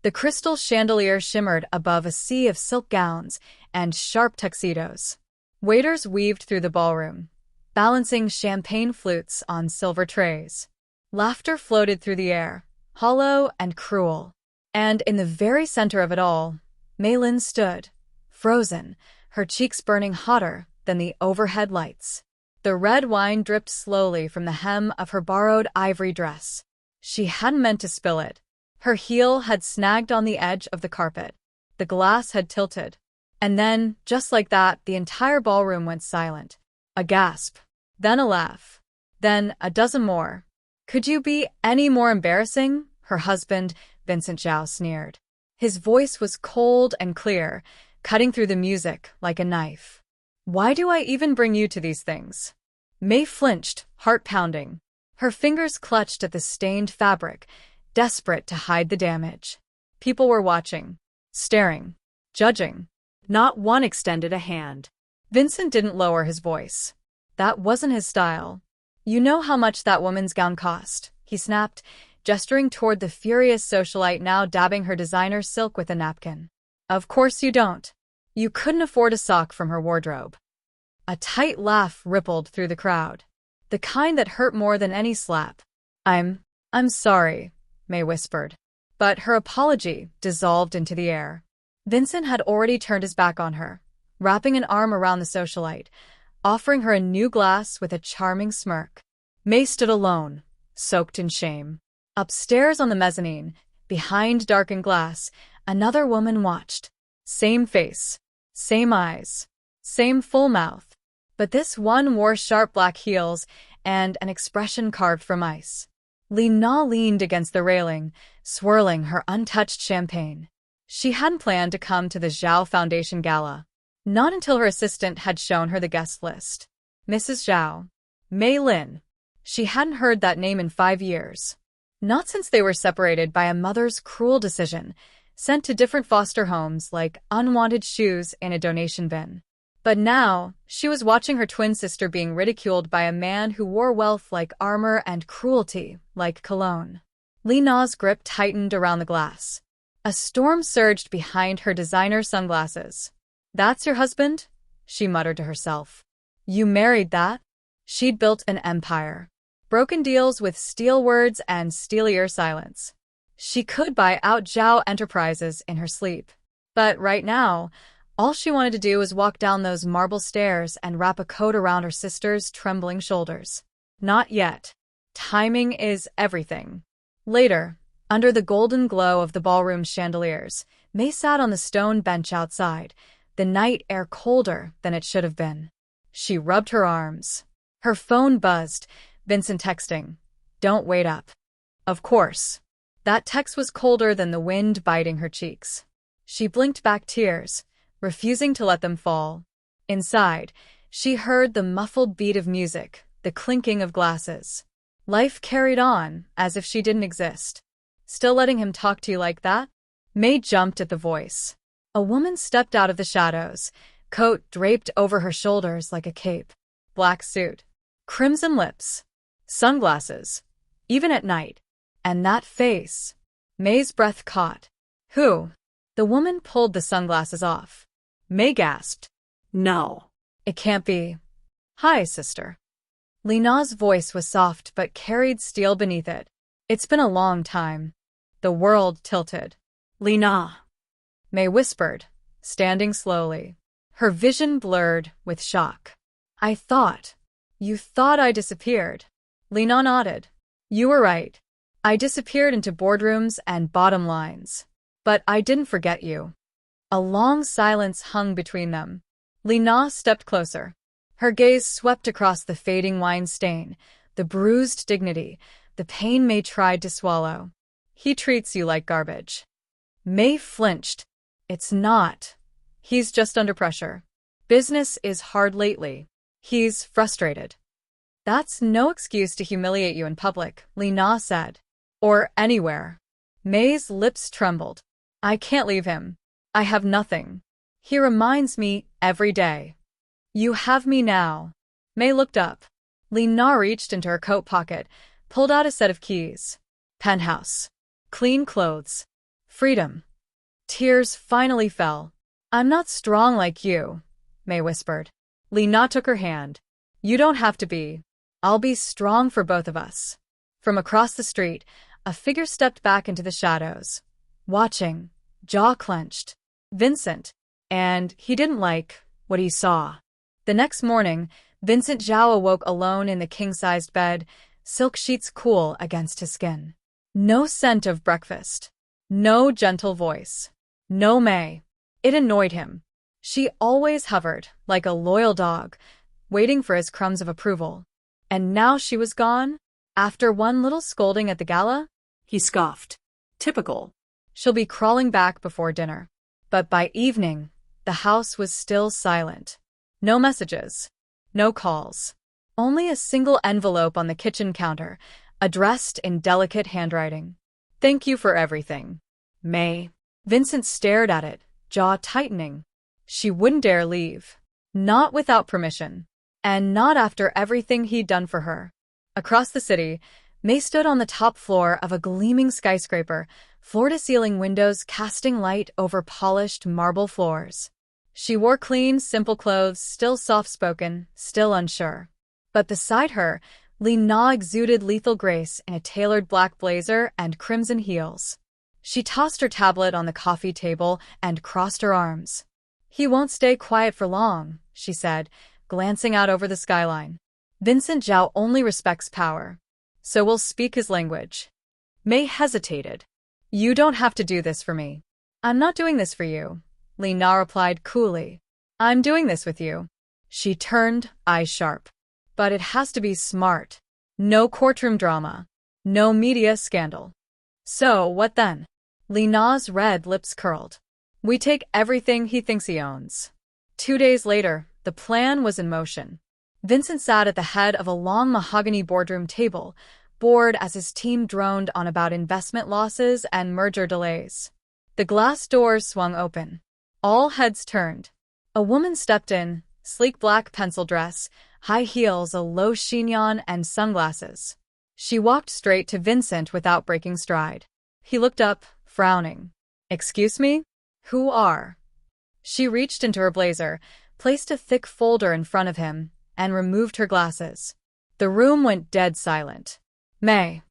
The crystal chandelier shimmered above a sea of silk gowns and sharp tuxedos. Waiters weaved through the ballroom, balancing champagne flutes on silver trays. Laughter floated through the air, hollow and cruel. And in the very center of it all, Mei Lin stood, frozen, her cheeks burning hotter than the overhead lights. The red wine dripped slowly from the hem of her borrowed ivory dress. She hadn't meant to spill it. Her heel had snagged on the edge of the carpet. The glass had tilted. And then, just like that, the entire ballroom went silent. A gasp. Then a laugh. Then a dozen more. "Could you be any more embarrassing?" her husband, Vincent Zhao, sneered. His voice was cold and clear, cutting through the music like a knife. "Why do I even bring you to these things?" Mei flinched, heart pounding. Her fingers clutched at the stained fabric, desperate to hide the damage. People were watching, staring, judging. Not one extended a hand. Vincent didn't lower his voice. That wasn't his style. "You know how much that woman's gown cost," he snapped, gesturing toward the furious socialite now dabbing her designer silk with a napkin. "Of course you don't. You couldn't afford a sock from her wardrobe." A tight laugh rippled through the crowd, the kind that hurt more than any slap. I'm sorry," Mei whispered. But her apology dissolved into the air. Vincent had already turned his back on her, wrapping an arm around the socialite, offering her a new glass with a charming smirk. Mei stood alone, soaked in shame. Upstairs on the mezzanine, behind darkened glass, another woman watched. Same face, same eyes, same full mouth. But this one wore sharp black heels and an expression carved from ice. Li Na leaned against the railing, swirling her untouched champagne. She hadn't planned to come to the Zhao Foundation Gala. Not until her assistant had shown her the guest list. Mrs. Zhao. Mei Lin. She hadn't heard that name in 5 years. Not since they were separated by a mother's cruel decision, sent to different foster homes like unwanted shoes in a donation bin. But now, she was watching her twin sister being ridiculed by a man who wore wealth like armor and cruelty like cologne. Li Na's grip tightened around the glass. A storm surged behind her designer sunglasses. "That's your husband?" she muttered to herself. "You married that?" She'd built an empire. Broken deals with steel words and steelier silence. She could buy out Zhao Enterprises in her sleep. But right now, all she wanted to do was walk down those marble stairs and wrap a coat around her sister's trembling shoulders. Not yet. Timing is everything. Later, under the golden glow of the ballroom chandeliers, Mei sat on the stone bench outside, the night air colder than it should have been. She rubbed her arms. Her phone buzzed, Vincent texting, "Don't wait up." Of course. That text was colder than the wind biting her cheeks. She blinked back tears, refusing to let them fall. Inside, she heard the muffled beat of music, the clinking of glasses. Life carried on as if she didn't exist. "Still letting him talk to you like that?" Mei jumped at the voice. A woman stepped out of the shadows, coat draped over her shoulders like a cape. Black suit. Crimson lips. Sunglasses. Even at night. And that face. Mei's breath caught. "Who?" The woman pulled the sunglasses off. Mei gasped. "No. It can't be." "Hi, sister." Li Na's voice was soft but carried steel beneath it. "It's been a long time." The world tilted. "Li Na," Mei whispered, standing slowly. Her vision blurred with shock. You thought I disappeared." Li Na nodded. "You were right. I disappeared into boardrooms and bottom lines. But I didn't forget you." A long silence hung between them. Li Na stepped closer. Her gaze swept across the fading wine stain, the bruised dignity, the pain Mei tried to swallow. "He treats you like garbage." Mei flinched. "It's not. He's just under pressure. Business is hard lately. He's frustrated." "That's no excuse to humiliate you in public," Li Na said. "Or anywhere." Mei's lips trembled. "I can't leave him. I have nothing. He reminds me every day." "You have me now." Mei looked up. Li Na reached into her coat pocket, pulled out a set of keys. "Penthouse. Clean clothes. Freedom. Tears finally fell. I'm not strong like you, May whispered. Li Na took her hand. You don't have to be. I'll be strong for both of us. From across the street, a figure stepped back into the shadows. Watching, jaw clenched. Vincent. And he didn't like what he saw. The next morning, Vincent Zhao awoke alone in the king-sized bed, silk sheets cool against his skin. No scent of breakfast. No gentle voice. No May. It annoyed him. She always hovered, like a loyal dog, waiting for his crumbs of approval. And now she was gone? After one little scolding at the gala? He scoffed. Typical. She'll be crawling back before dinner. But by evening, the house was still silent. No messages. No calls. Only a single envelope on the kitchen counter, addressed in delicate handwriting. Thank you for everything, May. Vincent stared at it, jaw tightening. She wouldn't dare leave. Not without permission. And not after everything he'd done for her. Across the city, May stood on the top floor of a gleaming skyscraper, floor-to-ceiling windows casting light over polished marble floors. She wore clean, simple clothes, still soft-spoken, still unsure. But beside her, Li Na exuded lethal grace in a tailored black blazer and crimson heels. She tossed her tablet on the coffee table and crossed her arms. He won't stay quiet for long, she said, glancing out over the skyline. Vincent Zhao only respects power. So we'll speak his language. May hesitated. You don't have to do this for me. I'm not doing this for you, Li Na replied coolly. I'm doing this with you. She turned, eyes sharp. But it has to be smart. No courtroom drama. No media scandal. So, what then? Li Na's red lips curled. We take everything he thinks he owns. 2 days later, the plan was in motion. Vincent sat at the head of a long mahogany boardroom table, bored as his team droned on about investment losses and merger delays. The glass doors swung open. All heads turned. A woman stepped in, sleek black pencil dress, high heels, a low chignon, and sunglasses. She walked straight to Vincent without breaking stride. He looked up, frowning. Excuse me? Who are? She reached into her blazer, placed a thick folder in front of him, and removed her glasses. The room went dead silent. May.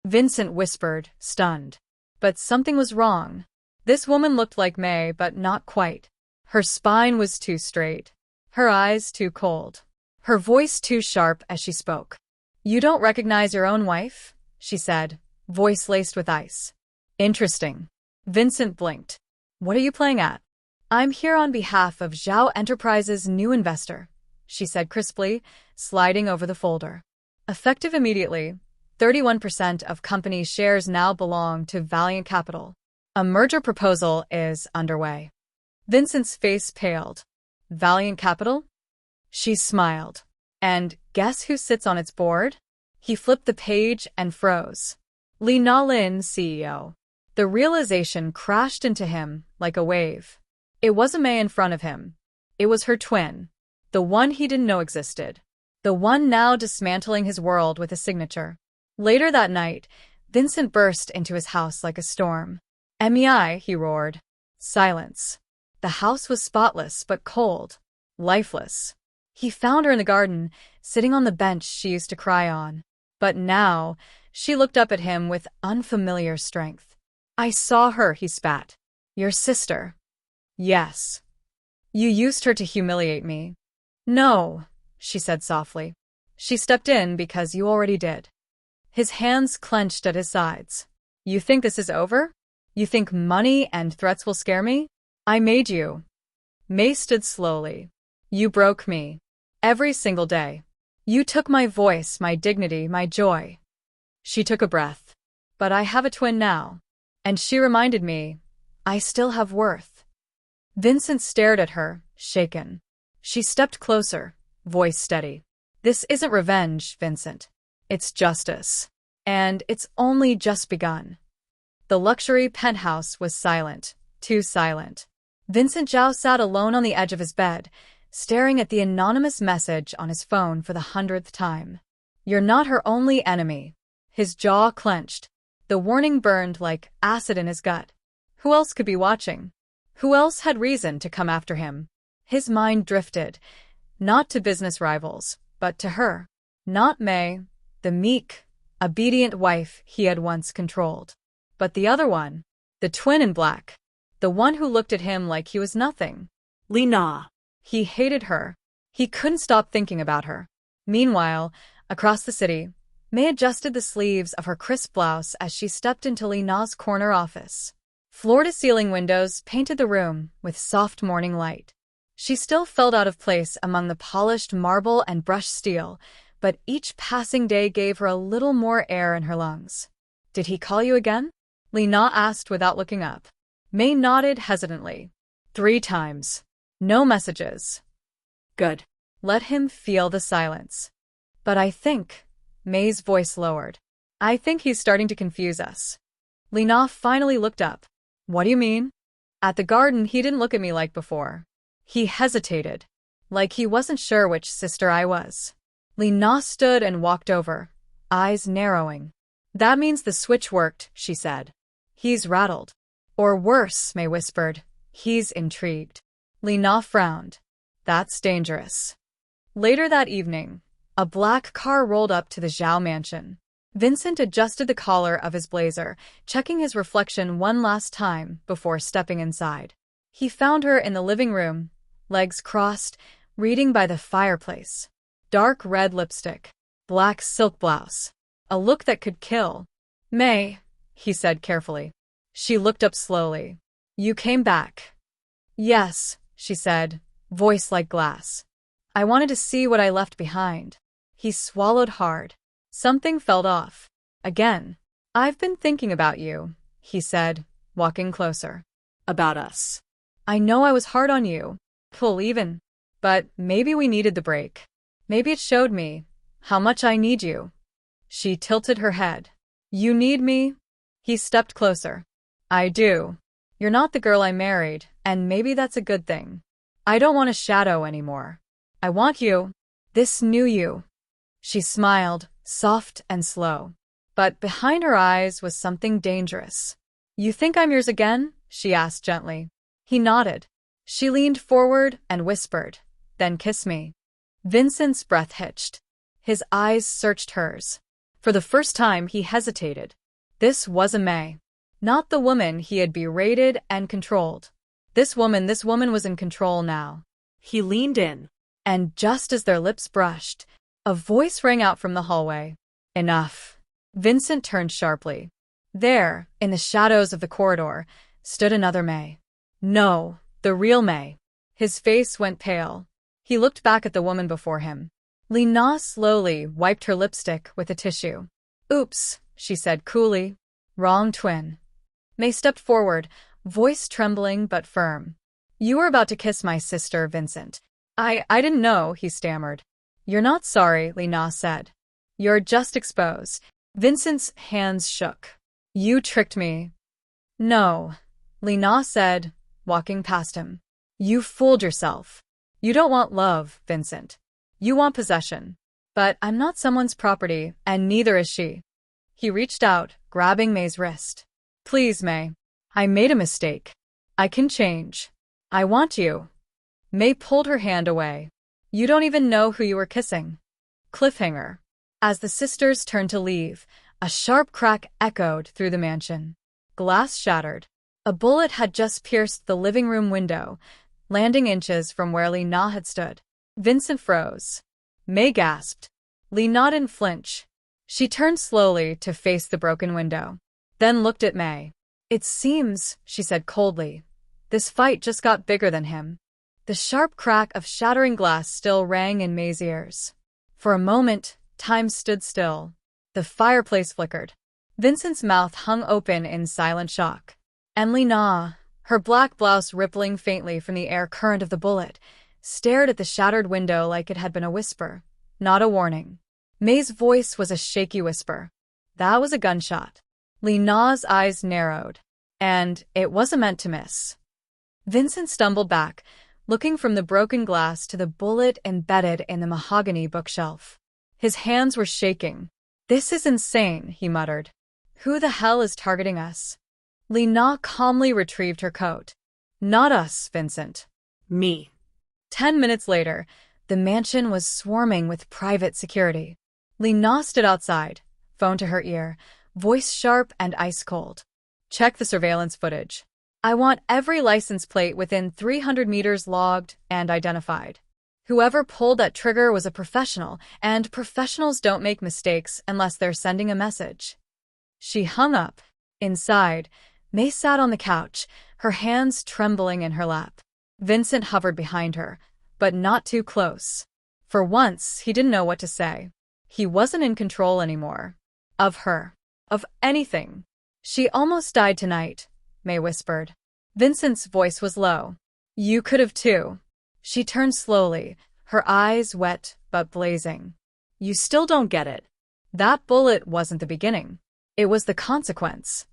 Vincent whispered, stunned. But something was wrong. This woman looked like May, but not quite. Her spine was too straight. Her eyes too cold. Her voice too sharp as she spoke. You don't recognize your own wife? She said, voice laced with ice. Interesting. Vincent blinked. What are you playing at? I'm here on behalf of Zhao Enterprises' new investor, she said crisply, sliding over the folder. Effective immediately, 31% of company shares now belong to Valiant Capital. A merger proposal is underway. Vincent's face paled. Valiant Capital? She smiled. And guess who sits on its board? He flipped the page and froze. Li Na Lin, CEO. The realization crashed into him like a wave. It wasn't May in front of him. It was her twin. The one he didn't know existed. The one now dismantling his world with a signature. Later that night, Vincent burst into his house like a storm. "MEI," he roared. Silence. The house was spotless but cold. Lifeless. He found her in the garden, sitting on the bench she used to cry on. But now, she looked up at him with unfamiliar strength. I saw her, he spat. Your sister. Yes. You used her to humiliate me. No, she said softly. She stepped in because you already did. His hands clenched at his sides. You think this is over? You think money and threats will scare me? I made you. May stood slowly. You broke me. Every single day. You took my voice, my dignity, my joy. She took a breath. But I have a twin now. And she reminded me, I still have worth. Vincent stared at her, shaken. She stepped closer, voice steady. This isn't revenge, Vincent. It's justice. And it's only just begun. The luxury penthouse was silent, too silent. Vincent Zhao sat alone on the edge of his bed, staring at the anonymous message on his phone for the 100th time. You're not her only enemy. His jaw clenched. The warning burned like acid in his gut. Who else could be watching? Who else had reason to come after him? His mind drifted, not to business rivals, but to her. Not May, the meek, obedient wife he had once controlled, but the other one, the twin in black, the one who looked at him like he was nothing. Lena. He hated her. He couldn't stop thinking about her. Meanwhile, across the city, May adjusted the sleeves of her crisp blouse as she stepped into Lena's corner office. Floor-to-ceiling windows painted the room with soft morning light. She still felt out of place among the polished marble and brushed steel, but each passing day gave her a little more air in her lungs. "Did he call you again?" Lena asked without looking up. May nodded hesitantly. 3 times. No messages. Good. Let him feel the silence. But I think, May's voice lowered. I think he's starting to confuse us. Lena finally looked up. What do you mean? At the garden, he didn't look at me like before. He hesitated, like he wasn't sure which sister I was. Lena stood and walked over, eyes narrowing. That means the switch worked, she said. He's rattled. Or worse, May whispered. He's intrigued. Lena frowned. That's dangerous. Later that evening, a black car rolled up to the Zhao mansion. Vincent adjusted the collar of his blazer, checking his reflection one last time before stepping inside. He found her in the living room, legs crossed, reading by the fireplace. Dark red lipstick, black silk blouse, a look that could kill. May, he said carefully. She looked up slowly. You came back. Yes, she said, voice like glass. I wanted to see what I left behind. He swallowed hard. Something felt off. Again. I've been thinking about you, he said, walking closer. About us. I know I was hard on you. Pull even. But maybe we needed the break. Maybe it showed me how much I need you. She tilted her head. You need me? He stepped closer. I do. You're not the girl I married, and maybe that's a good thing. I don't want a shadow anymore. I want you. This new you. She smiled, soft and slow. But behind her eyes was something dangerous. You think I'm yours again? She asked gently. He nodded. She leaned forward and whispered, then kiss me. Vincent's breath hitched. His eyes searched hers. For the first time, he hesitated. This was a May. Not the woman he had berated and controlled. This woman was in control now. He leaned in. And just as their lips brushed, a voice rang out from the hallway. Enough. Vincent turned sharply. There, in the shadows of the corridor, stood another May. No, the real May. His face went pale. He looked back at the woman before him. Lena slowly wiped her lipstick with a tissue. Oops, she said coolly. Wrong twin. May stepped forward, voice trembling but firm. You were about to kiss my sister, Vincent. I didn't know, he stammered. You're not sorry, Lena said. You're just exposed. Vincent's hands shook. You tricked me. No, Lena said, walking past him. You fooled yourself. You don't want love, Vincent. You want possession. But I'm not someone's property, and neither is she. He reached out, grabbing May's wrist. Please, May. I made a mistake. I can change. I want you. May pulled her hand away. You don't even know who you were kissing. Cliffhanger. As the sisters turned to leave, a sharp crack echoed through the mansion. Glass shattered. A bullet had just pierced the living room window, landing inches from where Lena had stood. Vincent froze. May gasped. Lena didn't flinch. She turned slowly to face the broken window, then looked at May. It seems, she said coldly, this fight just got bigger than him. The sharp crack of shattering glass still rang in May's ears. For a moment, time stood still. The fireplace flickered. Vincent's mouth hung open in silent shock. And Lena, her black blouse rippling faintly from the air current of the bullet, stared at the shattered window like it had been a whisper, not a warning. May's voice was a shaky whisper. That was a gunshot. Lena's eyes narrowed. And it wasn't meant to miss. Vincent stumbled back, looking from the broken glass to the bullet embedded in the mahogany bookshelf. His hands were shaking. This is insane, he muttered. Who the hell is targeting us? Lena calmly retrieved her coat. Not us, Vincent. Me. 10 minutes later, the mansion was swarming with private security. Lena stood outside, phone to her ear, voice sharp and ice-cold. Check the surveillance footage. I want every license plate within 300 meters logged and identified. Whoever pulled that trigger was a professional, and professionals don't make mistakes unless they're sending a message. She hung up. Inside, May sat on the couch, her hands trembling in her lap. Vincent hovered behind her, but not too close. For once, he didn't know what to say. He wasn't in control anymore. Of her. Of anything. She almost died tonight, May whispered. Vincent's voice was low. You could have too. She turned slowly, her eyes wet but blazing. You still don't get it. That bullet wasn't the beginning. It was the consequence.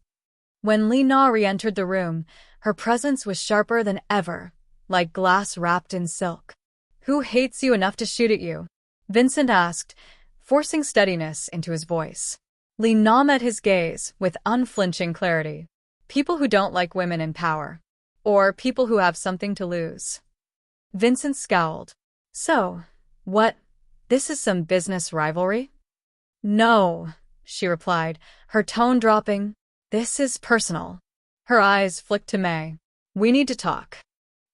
When Lena re-entered the room, her presence was sharper than ever, like glass wrapped in silk. Who hates you enough to shoot at you? Vincent asked, forcing steadiness into his voice. Lena met his gaze with unflinching clarity. People who don't like women in power. Or people who have something to lose. Vincent scowled. So, what? This is some business rivalry? No, she replied, her tone dropping. This is personal. Her eyes flicked to May. We need to talk.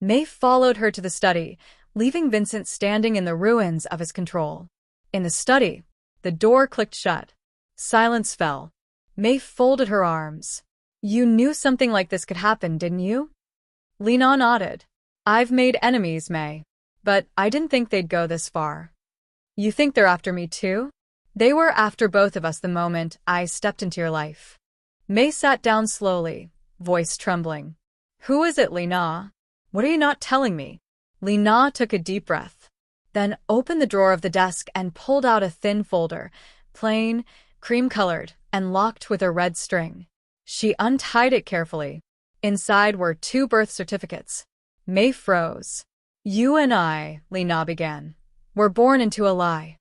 May followed her to the study, leaving Vincent standing in the ruins of his control. In the study, the door clicked shut. Silence fell. May folded her arms. You knew something like this could happen, didn't you? Lena nodded. I've made enemies, May. But I didn't think they'd go this far. You think they're after me too? They were after both of us the moment I stepped into your life. May sat down slowly, voice trembling. Who is it, Lena? What are you not telling me? Lena took a deep breath, then opened the drawer of the desk and pulled out a thin folder, plain, cream-colored, and locked with a red string. She untied it carefully. Inside were 2 birth certificates. May froze. You and I, Lena began, were born into a lie.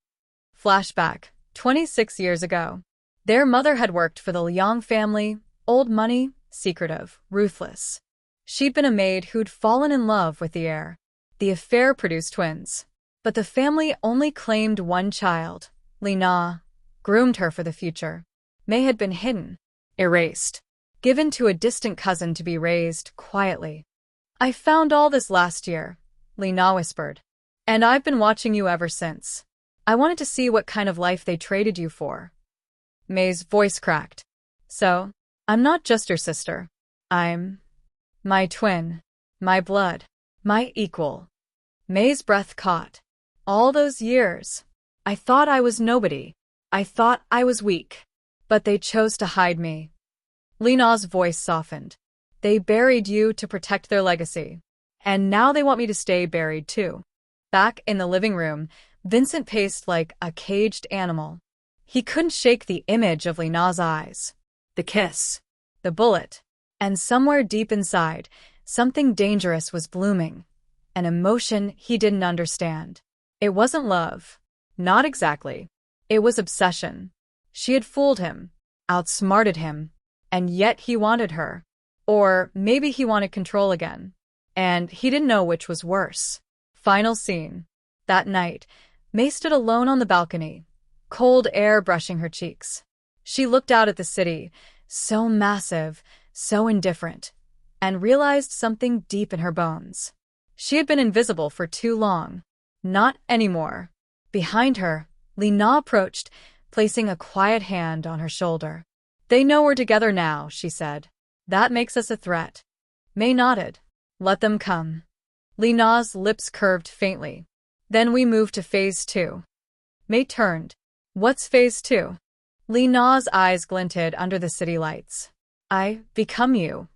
Flashback, 26 years ago. Their mother had worked for the Liang family, old money, secretive, ruthless. She'd been a maid who'd fallen in love with the heir. The affair produced twins. But the family only claimed one child, Lena, groomed her for the future. May had been hidden, erased, given to a distant cousin to be raised quietly. I found all this last year, Lena whispered. And I've been watching you ever since. I wanted to see what kind of life they traded you for. May's voice cracked. So, I'm not just your sister. I'm my twin, my blood, my equal. May's breath caught. All those years, I thought I was nobody. I thought I was weak. But they chose to hide me. Lena's voice softened. They buried you to protect their legacy. And now they want me to stay buried too. Back in the living room, Vincent paced like a caged animal. He couldn't shake the image of Lena's eyes. The kiss. The bullet. And somewhere deep inside, something dangerous was blooming. An emotion he didn't understand. It wasn't love. Not exactly. It was obsession. She had fooled him, outsmarted him, and yet he wanted her. Or maybe he wanted control again. And he didn't know which was worse. Final scene. That night, May stood alone on the balcony, cold air brushing her cheeks. She looked out at the city, so massive, so indifferent, and realized something deep in her bones. She had been invisible for too long. Not anymore. Behind her, Lena approached, placing a quiet hand on her shoulder. They know we're together now, she said. That makes us a threat. May nodded. Let them come. Lena's lips curved faintly. Then we moved to phase 2. May turned. What's phase 2? Lena's eyes glinted under the city lights. I become you.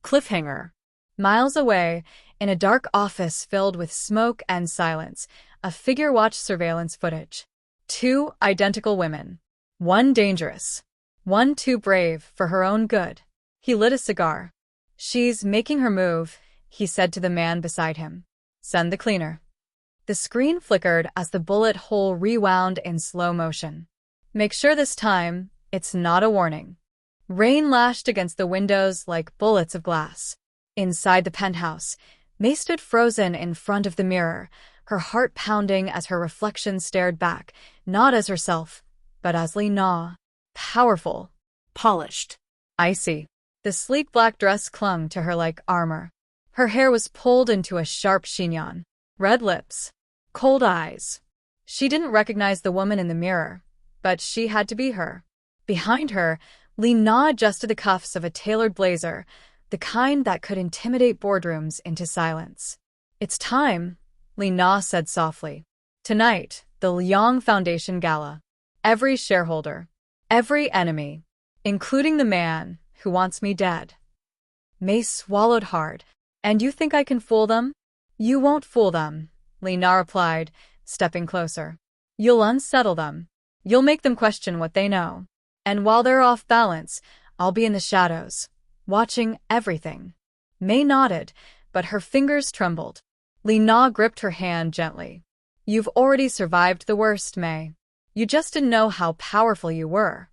Cliffhanger. Miles away, in a dark office filled with smoke and silence, a figure watched surveillance footage. 2 identical women. One dangerous. One too brave for her own good. He lit a cigar. She's making her move, he said to the man beside him. Send the cleaner. The screen flickered as the bullet hole rewound in slow motion. Make sure this time, it's not a warning. Rain lashed against the windows like bullets of glass. Inside the penthouse, May stood frozen in front of the mirror, her heart pounding as her reflection stared back, not as herself, but as Li Na. Powerful. Polished. Icy. The sleek black dress clung to her like armor. Her hair was pulled into a sharp chignon. Red lips. Cold eyes. She didn't recognize the woman in the mirror, but she had to be her. Behind her, Li Na adjusted the cuffs of a tailored blazer, the kind that could intimidate boardrooms into silence. "It's time," Li Na said softly. "Tonight, the Liang Foundation Gala. Every shareholder, every enemy, including the man who wants me dead." May swallowed hard. "And you think I can fool them?" "You won't fool them," Li Na replied, stepping closer. "You'll unsettle them. You'll make them question what they know. And while they're off balance, I'll be in the shadows, watching everything." May nodded, but her fingers trembled. Li Na gripped her hand gently. "You've already survived the worst, May. You just didn't know how powerful you were."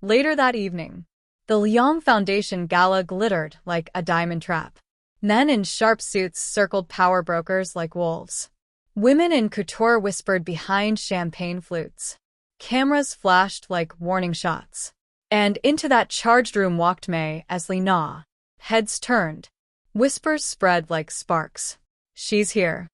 Later that evening, the Liang Foundation Gala glittered like a diamond trap. Men in sharp suits circled power brokers like wolves. Women in couture whispered behind champagne flutes. Cameras flashed like warning shots. And into that charged room walked May as Li Na. Heads turned. Whispers spread like sparks. "She's here.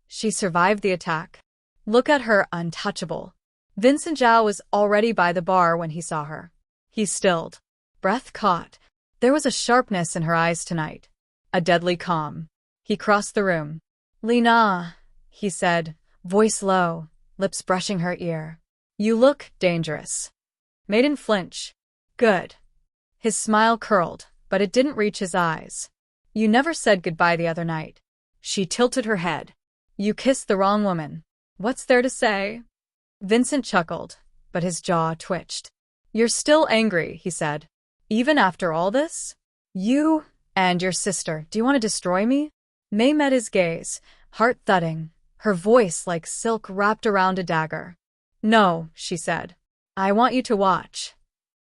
She survived the attack. Look at her, untouchable." Vincent Zhao was already by the bar when he saw her. He stilled. Breath caught. There was a sharpness in her eyes tonight. A deadly calm. He crossed the room. "Li Na," he said, voice low, lips brushing her ear. "You look dangerous." May didn't flinch. "Good." His smile curled, but it didn't reach his eyes. "You never said goodbye the other night." She tilted her head. "You kissed the wrong woman. What's there to say?" Vincent chuckled, but his jaw twitched. "You're still angry," he said. "Even after all this? You and your sister, do you want to destroy me?" May met his gaze, heart thudding, her voice like silk wrapped around a dagger. "No," she said. "I want you to watch."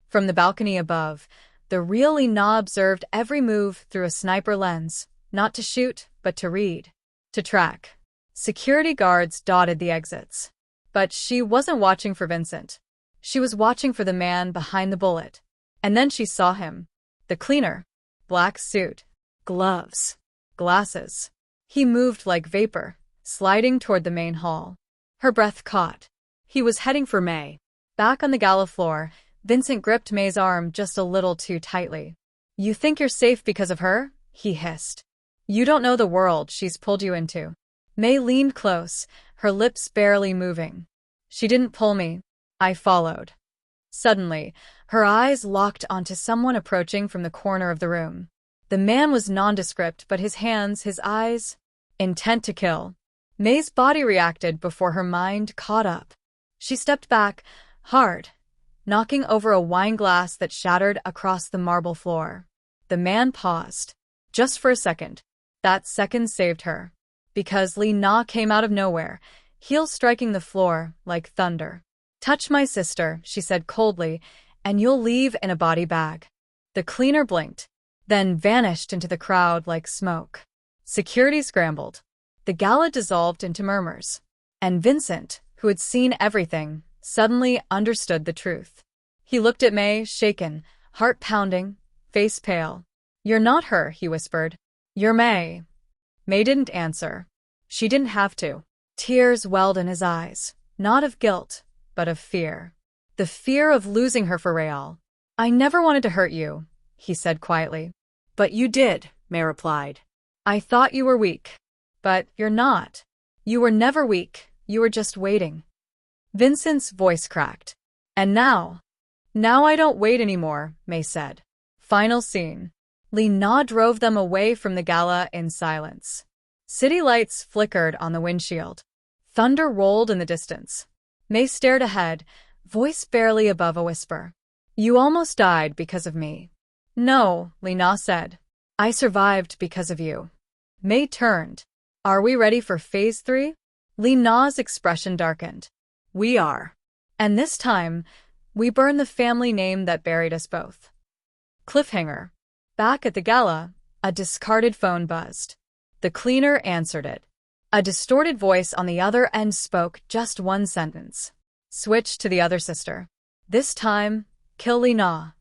From the balcony above, the real Li Na observed every move through a sniper lens, not to shoot, but to read, to track. Security guards dotted the exits. But she wasn't watching for Vincent. She was watching for the man behind the bullet. And then she saw him. The cleaner. Black suit. Gloves. Glasses. He moved like vapor, sliding toward the main hall. Her breath caught. He was heading for May. Back on the gala floor, Vincent gripped May's arm just a little too tightly. "You think you're safe because of her?" he hissed. "You don't know the world she's pulled you into." May leaned close, her lips barely moving. "She didn't pull me. I followed." Suddenly, her eyes locked onto someone approaching from the corner of the room. The man was nondescript, but his hands, his eyes, intent to kill. May's body reacted before her mind caught up. She stepped back, hard, knocking over a wine glass that shattered across the marble floor. The man paused. Just for a second. That second saved her. Because Li Na came out of nowhere, heels striking the floor like thunder. "Touch my sister," she said coldly, "and you'll leave in a body bag." The cleaner blinked, then vanished into the crowd like smoke. Security scrambled. The gala dissolved into murmurs. And Vincent, who had seen everything, suddenly understood the truth. He looked at May, shaken, heart pounding, face pale. "You're not her," he whispered. "You're May." May didn't answer. She didn't have to. Tears welled in his eyes, not of guilt, but of fear. The fear of losing her for Real. "I never wanted to hurt you," he said quietly. "But you did," May replied. "I thought you were weak. But you're not. You were never weak, you were just waiting." Vincent's voice cracked. "And now I don't wait anymore," May said. Final scene. Li Na drove them away from the gala in silence. City lights flickered on the windshield. Thunder rolled in the distance. May stared ahead, voice barely above a whisper. "You almost died because of me." "No," Li Na said. "I survived because of you." May turned. "Are we ready for phase 3? Li Na's expression darkened. "We are. And this time, we burn the family name that buried us both." Cliffhanger. Back at the gala, a discarded phone buzzed. The cleaner answered it. A distorted voice on the other end spoke just one sentence. Switch to the other sister. This time, kill Lina.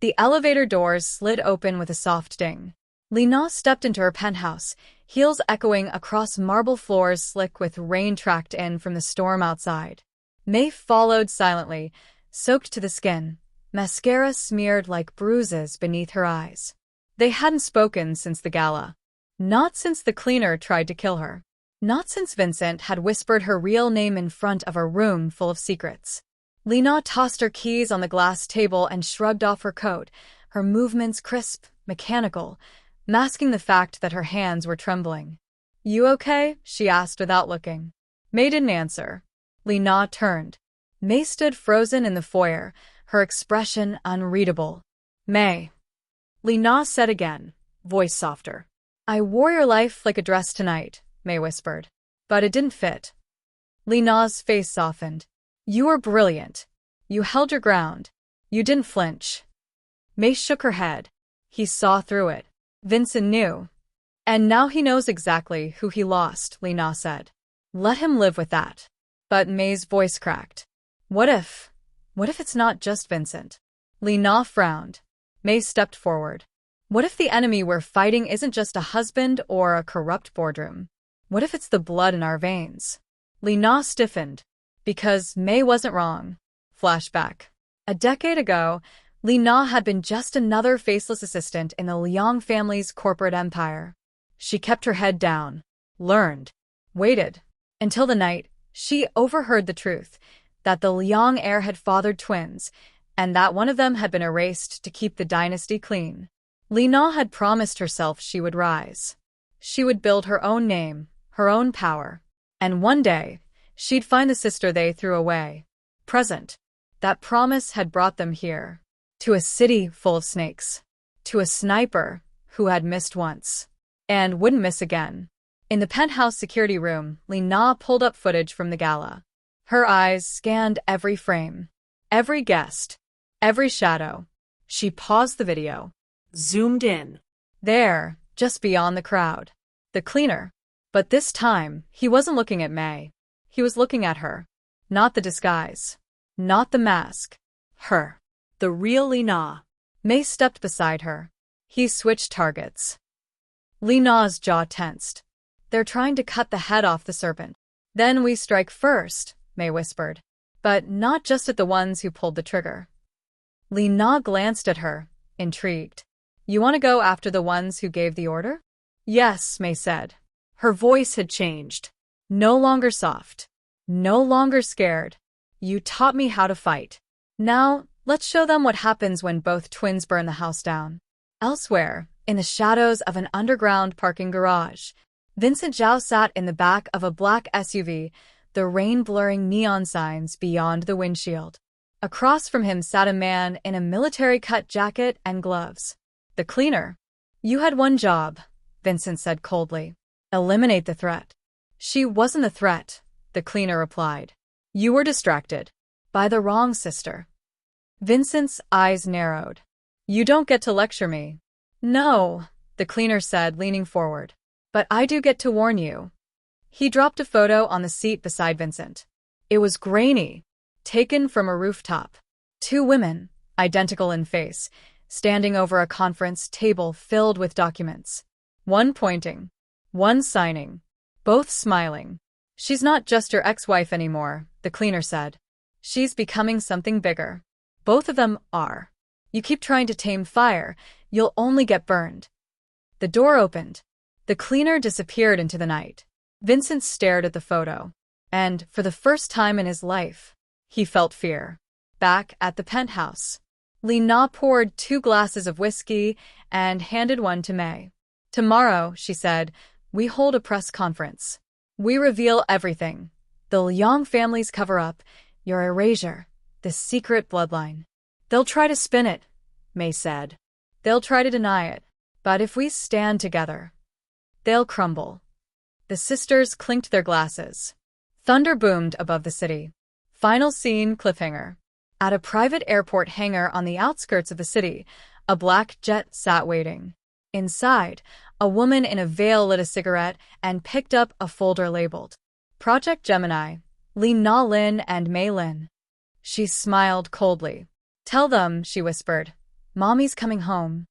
The elevator doors slid open with a soft ding. Lina stepped into her penthouse, heels echoing across marble floors slick with rain tracked in from the storm outside. May followed silently, soaked to the skin, mascara smeared like bruises beneath her eyes. They hadn't spoken since the gala. Not since the cleaner tried to kill her. Not since Vincent had whispered her real name in front of a room full of secrets. Lina tossed her keys on the glass table and shrugged off her coat, her movements crisp, mechanical, masking the fact that her hands were trembling. You okay? She asked without looking. May didn't answer. Lina turned. May stood frozen in the foyer, her expression unreadable. May. Lina said again, voice softer. I wore your life like a dress tonight, May whispered. But it didn't fit. Lina's face softened. You were brilliant. You held your ground. You didn't flinch. May shook her head. He saw through it. Vincent knew. And now he knows exactly who he lost, Lina said. Let him live with that. But May's voice cracked. What if it's not just Vincent? Lina frowned. May stepped forward. What if the enemy we're fighting isn't just a husband or a corrupt boardroom? What if it's the blood in our veins? Lina stiffened. Because May wasn't wrong. Flashback. A decade ago, Lina had been just another faceless assistant in the Liang family's corporate empire. She kept her head down, learned, waited, until the night she overheard the truth, that the Liang heir had fathered twins, and that one of them had been erased to keep the dynasty clean. Lina had promised herself she would rise. She would build her own name, her own power, and one day, she'd find the sister they threw away. Present. That promise had brought them here. To a city full of snakes. To a sniper who had missed once. And wouldn't miss again. In the penthouse security room, Lina pulled up footage from the gala. Her eyes scanned every frame. Every guest. Every shadow. She paused the video. Zoomed in. There, just beyond the crowd. The cleaner. But this time, he wasn't looking at May. He was looking at her. Not the disguise. Not the mask. Her. The real Lina. May stepped beside her. He switched targets. Lina's jaw tensed. They're trying to cut the head off the serpent. Then we strike first, May whispered. But not just at the ones who pulled the trigger. Lina glanced at her, intrigued. You want to go after the ones who gave the order? Yes, May said. Her voice had changed. No longer soft. No longer scared. You taught me how to fight. Now, let's show them what happens when both twins burn the house down. Elsewhere, in the shadows of an underground parking garage, Vincent Zhao sat in the back of a black SUV, the rain blurring neon signs beyond the windshield. Across from him sat a man in a military-cut jacket and gloves. The cleaner. You had one job, Vincent said coldly. Eliminate the threat. She wasn't the threat, the cleaner replied. You were distracted. By the wrong sister. Vincent's eyes narrowed. You don't get to lecture me. No, the cleaner said, leaning forward. But I do get to warn you. He dropped a photo on the seat beside Vincent. It was grainy, taken from a rooftop. Two women, identical in face, standing over a conference table filled with documents. One pointing, one signing, both smiling. She's not just your ex-wife anymore, the cleaner said. She's becoming something bigger. Both of them are. You keep trying to tame fire, you'll only get burned. The door opened. The cleaner disappeared into the night. Vincent stared at the photo. And, for the first time in his life, he felt fear. Back at the penthouse, Lina poured 2 glasses of whiskey and handed one to May. Tomorrow, she said, we hold a press conference. We reveal everything. The Liang family's cover-up, your erasure, the secret bloodline. They'll try to spin it, May said. They'll try to deny it. But if we stand together, they'll crumble. The sisters clinked their glasses. Thunder boomed above the city. Final scene cliffhanger. At a private airport hangar on the outskirts of the city, A black jet sat waiting. Inside, a woman in a veil lit a cigarette and picked up a folder labeled Project Gemini, Li Na Lin and Mei Lin. She smiled coldly. "Tell them," she whispered. "Mommy's coming home."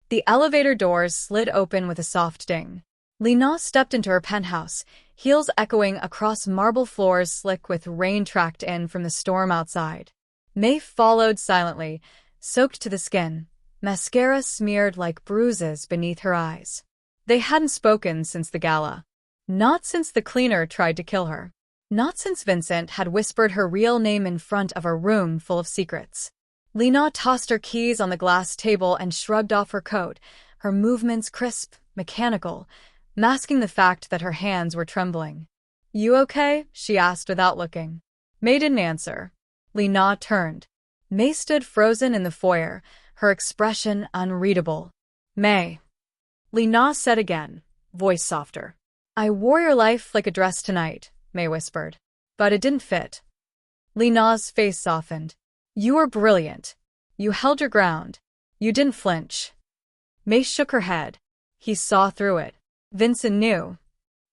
The elevator doors slid open with a soft ding. Li Na stepped into her penthouse, heels echoing across marble floors slick with rain tracked in from the storm outside. Mei followed silently, soaked to the skin, mascara smeared like bruises beneath her eyes. They hadn't spoken since the gala. Not since the cleaner tried to kill her. Not since Vincent had whispered her real name in front of a room full of secrets. Li Na tossed her keys on the glass table and shrugged off her coat, her movements crisp, mechanical, masking the fact that her hands were trembling. "You okay?" she asked without looking. Mei didn't answer. Li Na turned. Mei stood frozen in the foyer, her expression unreadable. "Mei," Li Na said again, voice softer. "I wore your life like a dress tonight," Mei whispered. "But it didn't fit." Li Na's face softened. "You were brilliant. You held your ground. You didn't flinch." Mei shook her head. He saw through it. Vincent knew.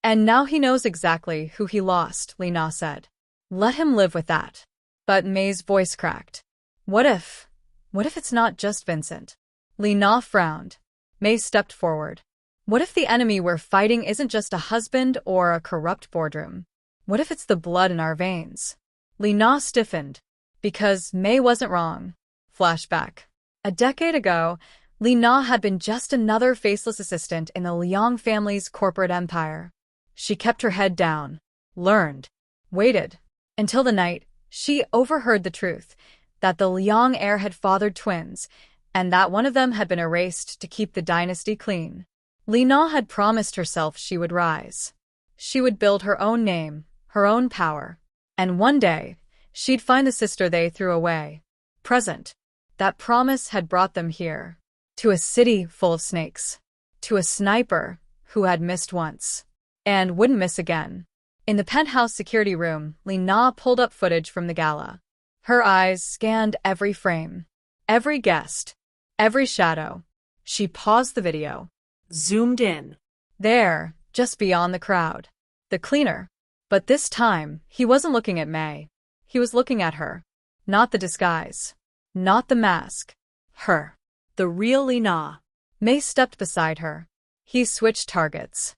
"And now he knows exactly who he lost," Li Na said. "Let him live with that." But Mei's voice cracked. What if it's not just Vincent?" Li Na frowned. Mei stepped forward. "What if the enemy we're fighting isn't just a husband or a corrupt boardroom? What if it's the blood in our veins?" Li Na stiffened. Because Mei wasn't wrong. Flashback. A decade ago, Li Na had been just another faceless assistant in the Liang family's corporate empire. She kept her head down, learned, waited, until the night she overheard the truth, that the Liang heir had fathered twins, and that one of them had been erased to keep the dynasty clean. Li Na had promised herself she would rise. She would build her own name, her own power, and one day, she'd find the sister they threw away. Present. That promise had brought them here. To a city full of snakes. To a sniper who had missed once. And wouldn't miss again. In the penthouse security room, Li Na pulled up footage from the gala. Her eyes scanned every frame. Every guest. Every shadow. She paused the video. Zoomed in. There, just beyond the crowd. The cleaner. But this time, he wasn't looking at Mei. He was looking at her. Not the disguise. Not the mask. Her. The real Li Na. Mei stepped beside her. He switched targets.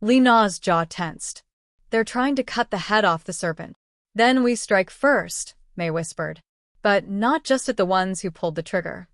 Li Na's jaw tensed. "They're trying to cut the head off the serpent. Then we strike first," Mei whispered. "But not just at the ones who pulled the trigger."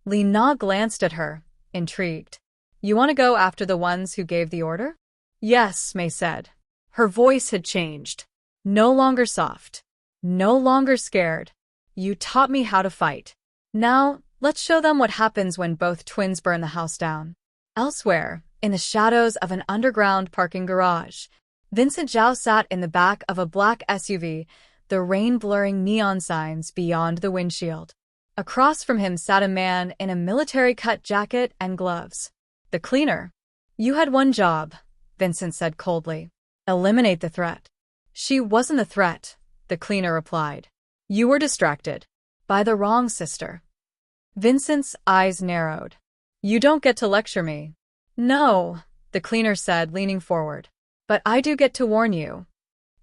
Li Na glanced at her, intrigued. "You want to go after the ones who gave the order?" "Yes," Mei said. Her voice had changed. No longer soft. No longer scared. "You taught me how to fight. Now, let's show them what happens when both twins burn the house down." Elsewhere, in the shadows of an underground parking garage, Vincent Zhao sat in the back of a black SUV, the rain blurring neon signs beyond the windshield. Across from him sat a man in a military-cut jacket and gloves. The cleaner. "You had one job," Vincent said coldly. "Eliminate the threat." "She wasn't the threat," the cleaner replied. "You were distracted. By the wrong sister." Vincent's eyes narrowed. "You don't get to lecture me." "No," the cleaner said, leaning forward. "But I do get to warn you."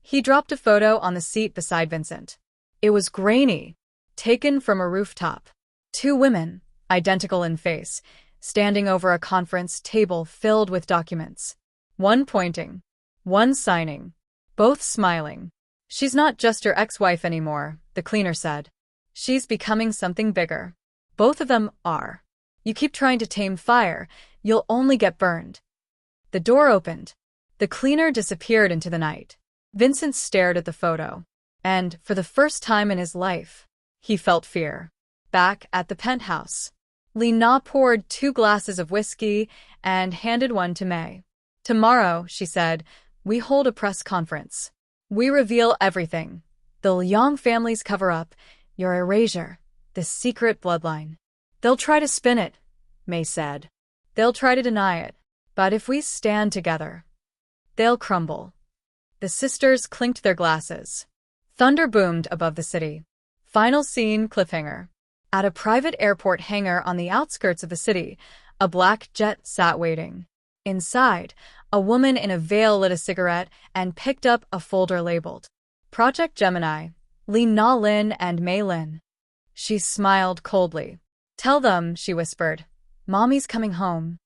He dropped a photo on the seat beside Vincent. It was grainy, taken from a rooftop. Two women, identical in face, standing over a conference table filled with documents. One pointing, one signing, both smiling. "She's not just your ex-wife anymore," the cleaner said. "She's becoming something bigger." Both of them are. You keep trying to tame fire, you'll only get burned. The door opened. The cleaner disappeared into the night. Vincent stared at the photo. And, for the first time in his life, he felt fear. Back at the penthouse, Li Na poured 2 glasses of whiskey and handed one to Mei. "Tomorrow," she said, "we hold a press conference. We reveal everything. The Liang family's cover-up, your erasure, the secret bloodline. They'll try to spin it," Mei said. "They'll try to deny it. But if we stand together, they'll crumble." The sisters clinked their glasses. Thunder boomed above the city. Final scene cliffhanger. At a private airport hangar on the outskirts of the city, a black jet sat waiting. Inside, a woman in a veil lit a cigarette and picked up a folder labeled Project Gemini, Li Na Lin and Mei Lin. She smiled coldly. "Tell them," she whispered. "Mommy's coming home."